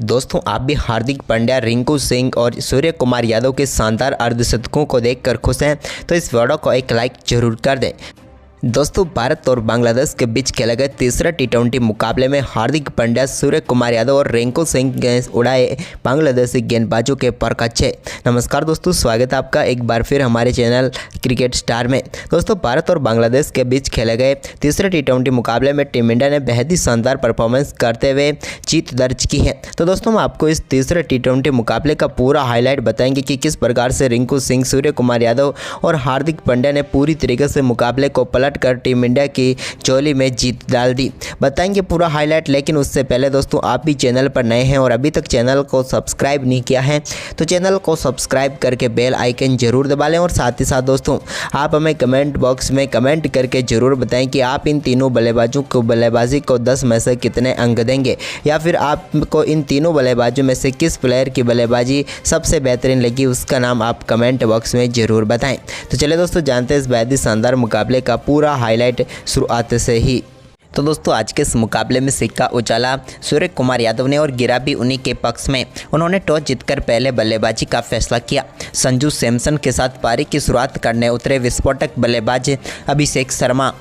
दोस्तों आप भी हार्दिक पांड्या, रिंकू सिंह और सूर्य कुमार यादव के शानदार अर्धशतकों को देखकर खुश हैं तो इस वीडियो को एक लाइक जरूर कर दें। दोस्तों भारत और बांग्लादेश के बीच खेले गए तीसरे टी20 मुकाबले में हार्दिक पांड्या, सूर्य कुमार यादव और रिंकू सिंह ने उड़ाए बांग्लादेशी गेंदबाजों के परखच्चे। नमस्कार दोस्तों, स्वागत है आपका एक बार फिर हमारे चैनल क्रिकेट स्टार में। दोस्तों भारत और बांग्लादेश के बीच खेले गए तीसरे टी20 मुकाबले में टीम इंडिया ने बेहद ही शानदार परफॉर्मेंस करते हुए जीत दर्ज की है। तो दोस्तों हम आपको इस तीसरे टी20 मुकाबले का पूरा हाईलाइट बताएंगे कि किस प्रकार से रिंकू सिंह, सूर्य कुमार यादव और हार्दिक पांड्या ने पूरी तरीके से मुकाबले को पलट कर टीम इंडिया की झोली में जीत डाल दी। बताएंगे पूरा हाईलाइट, लेकिन उससे पहले दोस्तों आप भी चैनल पर नए हैं और अभी तक चैनल को सब्सक्राइब नहीं किया है तो चैनल को सब्सक्राइब करके बेल आइकन जरूर दबा लें। और साथ ही साथ दोस्तों आप हमें कमेंट बॉक्स में कमेंट करके जरूर बताएं कि आप इन तीनों बल्लेबाजों को बल्लेबाजी को 10 में से कितने अंक देंगे, या फिर आपको इन तीनों बल्लेबाजों में से किस प्लेयर की बल्लेबाजी सबसे बेहतरीन लगी, उसका नाम आप कमेंट बॉक्स में जरूर बताएं। तो चलिए दोस्तों जानते हैं इस बेहद ही शानदार मुकाबले का पूरा हाईलाइट शुरुआत से ही। तो दोस्तों आज के इस मुकाबले में सिक्का उछाला सूर्य कुमार यादव ने और गिरा भी उन्हीं के पक्ष में। उन्होंने टॉस जीतकर पहले बल्लेबाजी का फैसला किया। संजू सैमसन के साथ पारी की शुरुआत करने उतरे विस्फोटक बल्लेबाज अभिषेक शर्मा।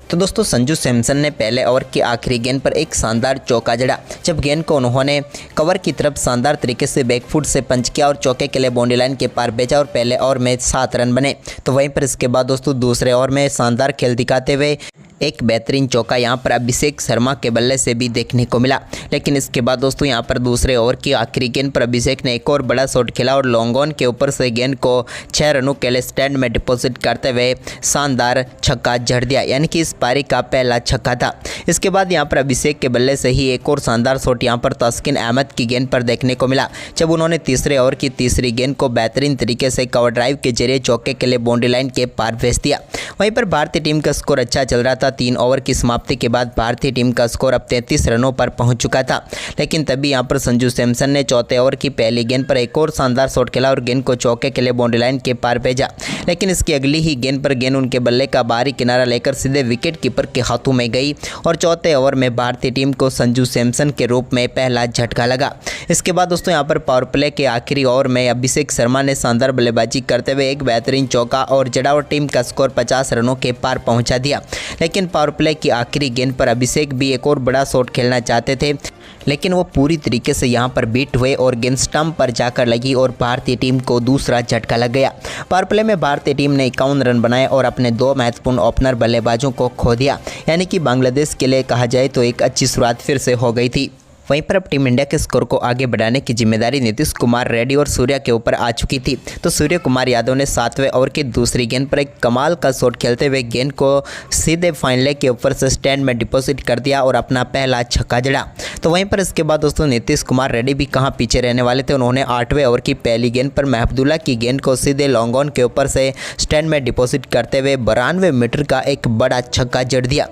तो दोस्तों संजू सैमसन ने पहले ओवर की आखिरी गेंद पर एक शानदार चौका जड़ा, जब गेंद को उन्होंने कवर की तरफ शानदार तरीके से बैकफुट से पंच किया और चौके के लिए बाउंड्री लाइन के पार भेजा और पहले ओवर में 7 रन बने। तो वहीं पर इसके बाद दोस्तों दूसरे ओवर में शानदार खेल दिखाते हुए एक बेहतरीन चौका यहां पर अभिषेक शर्मा के बल्ले से भी देखने को मिला। लेकिन इसके बाद दोस्तों यहां पर दूसरे ओवर की आखिरी गेंद पर अभिषेक ने एक और बड़ा शॉट खेला और लॉन्ग ऑन के ऊपर से गेंद को 6 रनों के लिए स्टैंड में डिपॉजिट करते हुए शानदार छक्का जड़ दिया, यानी कि इस पारी का पहला छक्का था। इसके बाद यहाँ पर अभिषेक के बल्ले से ही एक और शानदार शॉट यहाँ पर तस्किन अहमद की गेंद पर देखने को मिला, जब उन्होंने तीसरे ओवर की तीसरी गेंद को बेहतरीन तरीके से कवर ड्राइव के जरिए चौके के लिए बाउंड्री लाइन के पार भेज दिया। वहीं पर भारतीय टीम का स्कोर अच्छा चल रहा था। 3 ओवर की समाप्ति के बाद भारतीय टीम का स्कोर अब 33 रनों पर पहुंच चुका था। लेकिन तभी यहां पर संजू सैमसन ने चौथे ओवर की पहली गेंद पर एक और शानदार शॉट खेला और गेंद को चौके के लिए बाउंड्री लाइन के पार भेजा। लेकिन इसकी अगली ही गेंद पर गेंद उनके बल्ले का बाहरी किनारा लेकर सीधे विकेट कीपर के हाथों में गई और चौथे ओवर में भारतीय टीम को संजू सैमसन के रूप में पहला झटका लगा। इसके बाद दोस्तों यहाँ पर पावर प्ले के आखिरी ओवर में अभिषेक शर्मा ने शानदार बल्लेबाजी करते हुए एक बेहतरीन चौका और जड़ा और टीम का स्कोर 50 रनों के पार पहुंचा दिया। लेकिन पावर प्ले की आखिरी गेंद पर अभिषेक भी एक और बड़ा शॉट खेलना चाहते थे, लेकिन वो पूरी तरीके से यहां पर बीट हुए और गेंद स्टंप पर जाकर लगी और भारतीय टीम को दूसरा झटका लग गया। पावर प्ले में भारतीय टीम ने 51 रन बनाए और अपने 2 महत्वपूर्ण ओपनर बल्लेबाजों को खो दिया, यानी कि बांग्लादेश के लिए कहा जाए तो एक अच्छी शुरुआत फिर से हो गई थी। वहीं पर अब टीम इंडिया के स्कोर को आगे बढ़ाने की जिम्मेदारी नीतीश कुमार रेड्डी और सूर्या के ऊपर आ चुकी थी। तो सूर्य कुमार यादव ने 7वें ओवर की दूसरी गेंद पर एक कमाल का शॉट खेलते हुए गेंद को सीधे फाइन लेग के ऊपर से स्टैंड में डिपॉजिट कर दिया और अपना पहला छक्का जड़ा। तो वहीं पर इसके बाद दोस्तों नीतीश कुमार रेड्डी भी कहाँ पीछे रहने वाले थे। उन्होंने 8वें ओवर की पहली गेंद पर महबूबुल्लाह की गेंद को सीधे लॉन्ग ऑन के ऊपर से स्टैंड में डिपॉजिट करते हुए 92 मीटर का एक बड़ा छक्का जड़ दिया।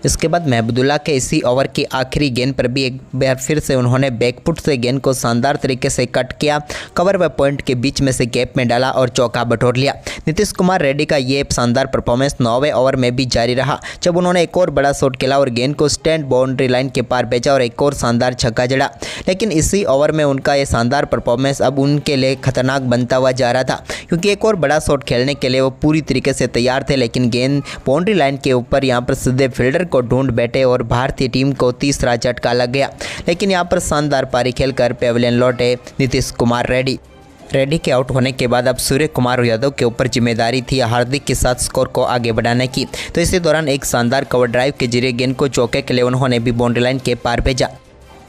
इसके बाद महबूबुल्लाह के इसी ओवर की आखिरी गेंद पर भी एक बार फिर से उन्होंने बैकफुट से गेंद को शानदार तरीके से कट किया, कवर व पॉइंट के बीच में से गैप में डाला और चौका बटोर लिया। नीतीश कुमार रेड्डी का ये शानदार परफॉर्मेंस 9वें ओवर में भी जारी रहा, जब उन्होंने एक और बड़ा शॉट खेला और गेंद को स्टैंड बाउंड्री लाइन के पार भेजा और एक और शानदार छक्का जड़ा। लेकिन इसी ओवर में उनका ये शानदार परफॉर्मेंस अब उनके लिए खतरनाक बनता हुआ जा रहा था, क्योंकि एक और बड़ा शॉट खेलने के लिए वो पूरी तरीके से तैयार थे, लेकिन गेंद बाउंड्री लाइन के ऊपर यहाँ पर सीधे फील्डर को ढूंढ बैठे और भारतीय टीम को तीसरा झटका लग गया। लेकिन यहाँ पर शानदार पारी खेलकर पेविलियन लौटे नीतीश कुमार रेड्डी के आउट होने के बाद अब सूर्य कुमार यादव के ऊपर जिम्मेदारी थी हार्दिक के साथ स्कोर को आगे बढ़ाने की। तो इसी दौरान एक शानदार कवर ड्राइव के जरिए गेंद को चौके के लिए उन्होंने भी बाउंड्री लाइन के पार भेजा।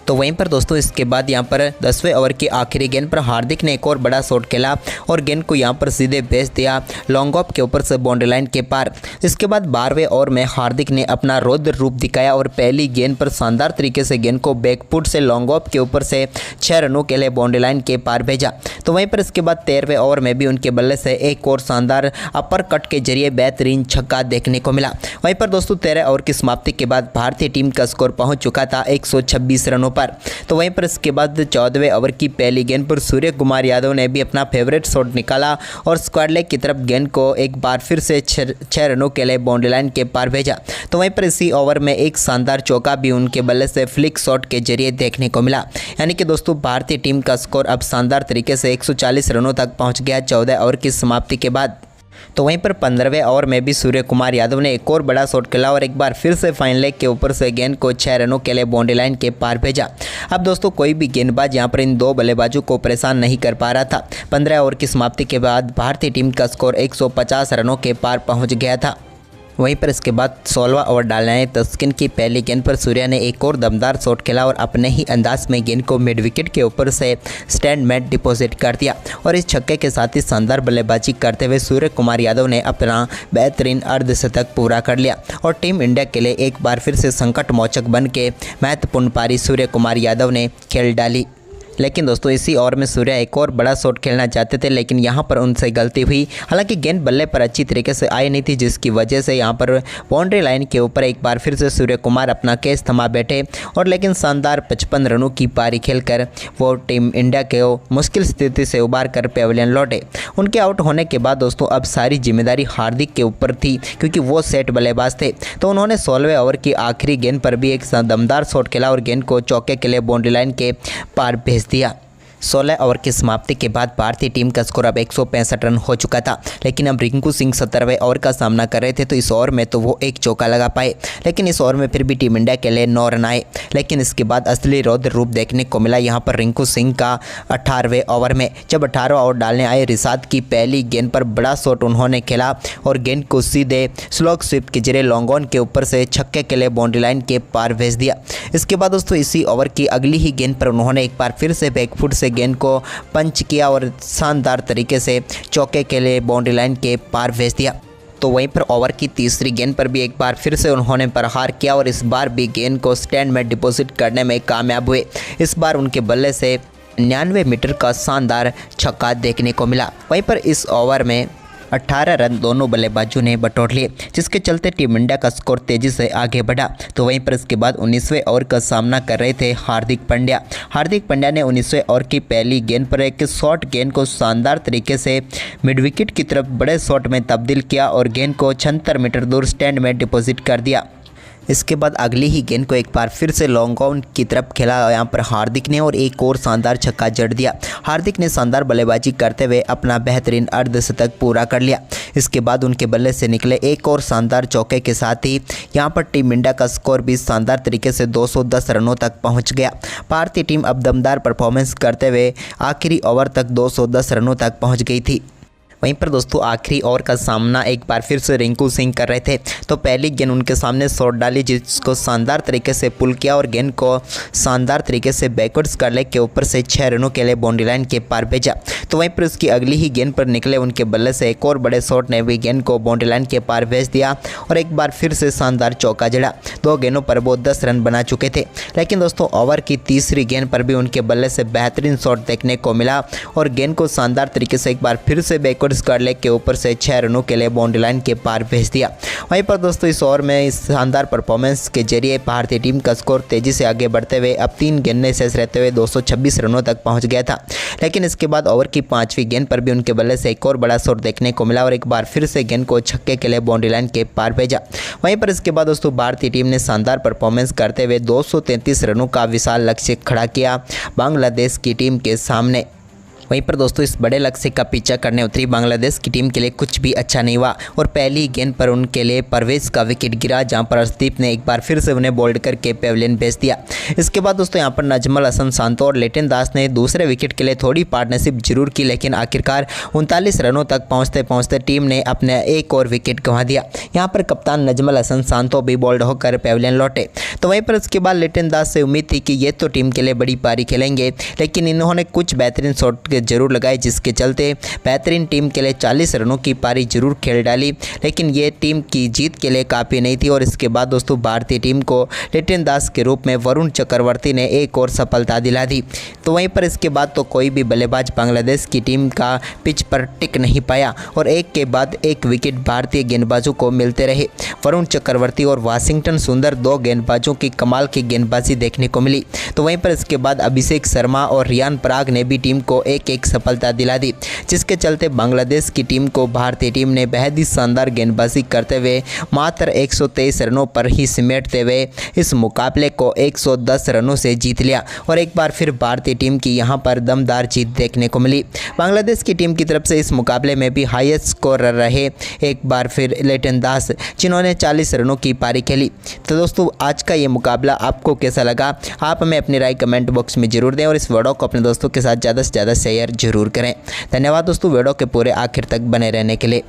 तो वहीं पर दोस्तों इसके बाद यहाँ पर 10वें ओवर की आखिरी गेंद पर हार्दिक ने एक और बड़ा शॉट खेला और गेंद को यहाँ पर सीधे भेज दिया लॉन्ग ऑफ के ऊपर से बाउंड्री लाइन के पार। इसके बाद 12वें ओवर में हार्दिक ने अपना रौद्र रूप दिखाया और पहली गेंद पर शानदार तरीके से गेंद को बैकफुट से लॉन्ग ऑफ के ऊपर से 6 रनों के लिए बाउंड्री लाइन के पार भेजा। तो वहीं पर इसके बाद 13वें ओवर में भी उनके बल्ले से एक और शानदार अपर कट के जरिए बेहतरीन छक्का देखने को मिला। वहीं पर दोस्तों 13 ओवर की समाप्ति के बाद भारतीय टीम का स्कोर पहुँच चुका था 126 रनों पर। तो वहीं पर इसके बाद 14वें ओवर की पहली गेंद पर सूर्य कुमार यादव ने भी अपना फेवरेट शॉट निकाला और स्क्वायर लेग की तरफ गेंद को एक बार फिर से 6 रनों के लिए बाउंड्री लाइन के पार भेजा। तो वहीं पर इसी ओवर में एक शानदार चौका भी उनके बल्ले से फ्लिक शॉट के जरिए देखने को मिला। यानी कि दोस्तों भारतीय टीम का स्कोर अब शानदार तरीके से 140 रनों तक पहुंच गया 14 ओवर की समाप्ति के बाद। तो वहीं पर 15वें ओवर में भी सूर्य कुमार यादव ने एक और बड़ा शॉट खेला और एक बार फिर से फाइन लेग के ऊपर से गेंद को 6 रनों के लिए बाउंड्री लाइन के पार भेजा। अब दोस्तों कोई भी गेंदबाज यहां पर इन दो बल्लेबाजों को परेशान नहीं कर पा रहा था। 15 ओवर की समाप्ति के बाद भारतीय टीम का स्कोर 150 रनों के पार पहुंच गया था। वहीं पर इसके बाद 16वां ओवर डालने आए तस्किन की पहली गेंद पर सूर्या ने एक और दमदार शॉट खेला और अपने ही अंदाज में गेंद को मिड विकेट के ऊपर से स्टैंड में डिपॉजिट कर दिया और इस छक्के के साथ ही शानदार बल्लेबाजी करते हुए सूर्य कुमार यादव ने अपना बेहतरीन अर्धशतक पूरा कर लिया और टीम इंडिया के लिए एक बार फिर से संकट मोचक बन के महत्वपूर्ण पारी सूर्य कुमार यादव ने खेल डाली। लेकिन दोस्तों इसी ओवर में सूर्या एक और बड़ा शॉट खेलना चाहते थे, लेकिन यहां पर उनसे गलती हुई। हालांकि गेंद बल्ले पर अच्छी तरीके से आई नहीं थी, जिसकी वजह से यहां पर बाउंड्री लाइन के ऊपर एक बार फिर से सूर्य कुमार अपना केस थमा बैठे और लेकिन शानदार 55 रनों की पारी खेलकर वो टीम इंडिया को मुश्किल स्थिति से उबार कर पेविलियन लौटे। उनके आउट होने के बाद दोस्तों अब सारी जिम्मेदारी हार्दिक के ऊपर थी, क्योंकि वो सेट बल्लेबाज थे। तो उन्होंने 16वें ओवर की आखिरी गेंद पर भी एक दमदार शॉट खेला और गेंद को चौके के लिए बाउंड्री लाइन के पार भेज दिया। 16 ओवर की समाप्ति के बाद भारतीय टीम का स्कोर अब 165 रन हो चुका था, लेकिन अब रिंकू सिंह 17वें ओवर का सामना कर रहे थे। तो इस ओवर में तो वो एक चौका लगा पाए, लेकिन इस ओवर में फिर भी टीम इंडिया के लिए 9 रन आए। लेकिन इसके बाद असली रौद्र रूप देखने को मिला यहाँ पर रिंकू सिंह का 18वें ओवर में, जब 18वां ओवर डालने आए रिसात की पहली गेंद पर बड़ा शॉट उन्होंने खेला और गेंद को सीधे स्लॉग स्वीप के जरिए लॉन्ग ऑन के ऊपर से छक्के के लिए बाउंड्री लाइन के पार भेज दिया। इसके बाद दोस्तों इसी ओवर की अगली ही गेंद पर उन्होंने एक बार फिर से बैकफुट से गेंद को पंच किया और शानदार तरीके से चौके के लिए बाउंड्री लाइन के पार भेज दिया। तो वहीं पर ओवर की तीसरी गेंद पर भी एक बार फिर से उन्होंने प्रहार किया और इस बार भी गेंद को स्टैंड में डिपॉजिट करने में कामयाब हुए। इस बार उनके बल्ले से 99 मीटर का शानदार छक्का देखने को मिला। वहीं पर इस ओवर में 18 रन दोनों बल्लेबाजों ने बटोर लिए, जिसके चलते टीम इंडिया का स्कोर तेजी से आगे बढ़ा। तो वहीं पर इसके बाद 19वें ओवर का सामना कर रहे थे हार्दिक पांड्या। हार्दिक पांड्या ने 19वें ओवर की पहली गेंद पर एक शॉर्ट गेंद को शानदार तरीके से मिड विकेट की तरफ बड़े शॉट में तब्दील किया और गेंद को 76 मीटर दूर स्टैंड में डिपॉजिट कर दिया। इसके बाद अगली ही गेंद को एक बार फिर से लॉन्ग ऑन की तरफ खेला यहाँ पर हार्दिक ने और एक और शानदार छक्का जड़ दिया। हार्दिक ने शानदार बल्लेबाजी करते हुए अपना बेहतरीन अर्धशतक पूरा कर लिया। इसके बाद उनके बल्ले से निकले एक और शानदार चौके के साथ ही यहाँ पर टीम इंडिया का स्कोर भी शानदार तरीके से 210 रनों तक पहुँच गया। भारतीय टीम अब दमदार परफॉर्मेंस करते हुए आखिरी ओवर तक 210 रनों तक पहुँच गई थी। वहीं पर दोस्तों आखिरी ओवर का सामना एक बार फिर से रिंकू सिंह कर रहे थे। तो पहली गेंद उनके सामने शॉट डाली, जिसको शानदार तरीके से पुल किया और गेंद को शानदार तरीके से बैकवर्ड्स कर लेग के ऊपर से 6 रनों के लिए बाउंड्री लाइन के पार भेजा। तो वहीं पर उसकी अगली ही गेंद पर निकले उनके बल्ले से एक और बड़े शॉट ने भी गेंद को बाउंड्री लाइन के पार भेज दिया और एक बार फिर से शानदार चौका जड़ा। 2 गेंदों पर वो 10 रन बना चुके थे। लेकिन दोस्तों ओवर की तीसरी गेंद पर भी उनके बल्ले से बेहतरीन शॉट देखने को मिला और गेंद को शानदार तरीके से एक बार फिर से बैकवर्ड्स कर लेग के ऊपर से 6 रनों के लिए बाउंड्री लाइन के पार भेज दिया। वहीं पर दोस्तों इस ओवर में इस शानदार परफॉर्मेंस के जरिए भारतीय टीम का स्कोर तेजी से आगे बढ़ते हुए अब 3 गेंदें शेष रहते हुए 226 रनों तक पहुंच गया था। लेकिन इसके बाद ओवर की 5वीं गेंद पर भी उनके बल्ले से एक और बड़ा शॉट देखने को मिला और एक बार फिर से गेंद को छक्के के लिए बाउंड्री लाइन के पार भेजा। वहीं पर इसके बाद दोस्तों भारतीय टीम ने शानदार परफॉर्मेंस करते हुए 233 रनों का विशाल लक्ष्य खड़ा किया बांग्लादेश की टीम के सामने। वहीं पर दोस्तों इस बड़े लक्ष्य का पीछा करने उतरी बांग्लादेश की टीम के लिए कुछ भी अच्छा नहीं हुआ और पहली गेंद पर उनके लिए परवेज का विकेट गिरा, जहां पर अर्शदीप ने एक बार फिर से उन्हें बोल्ड करके पेविलियन भेज दिया। इसके बाद दोस्तों यहां पर नजमल हसन सांतो और लिटन दास ने दूसरे विकेट के लिए थोड़ी पार्टनरशिप जरूर की, लेकिन आखिरकार 39 रनों तक पहुँचते पहुँचते टीम ने अपने एक और विकेट गंवा दिया। यहाँ पर कप्तान नजमल हसन सांतो भी बोल्ड होकर पेविलियन लौटे। तो वहीं पर इसके बाद लिटन दास से उम्मीद थी कि ये तो टीम के लिए बड़ी पारी खेलेंगे, लेकिन इन्होंने कुछ बेहतरीन शॉट तुक्के जरूर लगाए, जिसके चलते बेहतरीन टीम के लिए 40 रनों की पारी जरूर खेल डाली, लेकिन ये टीम की जीत के लिए काफ़ी नहीं थी। और इसके बाद दोस्तों भारतीय टीम को लिटन दास के रूप में वरुण चक्रवर्ती ने एक और सफलता दिला दी। तो वहीं पर इसके बाद तो कोई भी बल्लेबाज बांग्लादेश की टीम का पिच पर टिक नहीं पाया और एक के बाद एक विकेट भारतीय गेंदबाजों को मिलते रहे। वरुण चक्रवर्ती और वाशिंगटन सुंदर 2 गेंदबाजों की कमाल की गेंदबाजी देखने को मिली। तो वहीं पर इसके बाद अभिषेक शर्मा और रियान पराग ने भी टीम को एक सफलता दिला दी, जिसके चलते बांग्लादेश की टीम को भारतीय टीम ने बेहद ही शानदार गेंदबाजी करते हुए मात्र 123 रनों पर ही समेटते हुए इस मुकाबले को 110 रनों से जीत लिया और एक बार फिर भारतीय टीम की यहां पर दमदार जीत देखने को मिली। बांग्लादेश की टीम की तरफ से इस मुकाबले में भी हाईएस्ट स्कोरर रहे एक बार फिर लिटन दास, जिन्होंने 40 रनों की पारी खेली। तो दोस्तों आज का ये मुकाबला आपको कैसा लगा, आप हमें अपनी राय कमेंट बॉक्स में जरूर दें और इस वीडियो को अपने दोस्तों के साथ ज़्यादा से ज़्यादा शेयर जरूर करें। धन्यवाद दोस्तों वीडियो के पूरे आखिर तक बने रहने के लिए।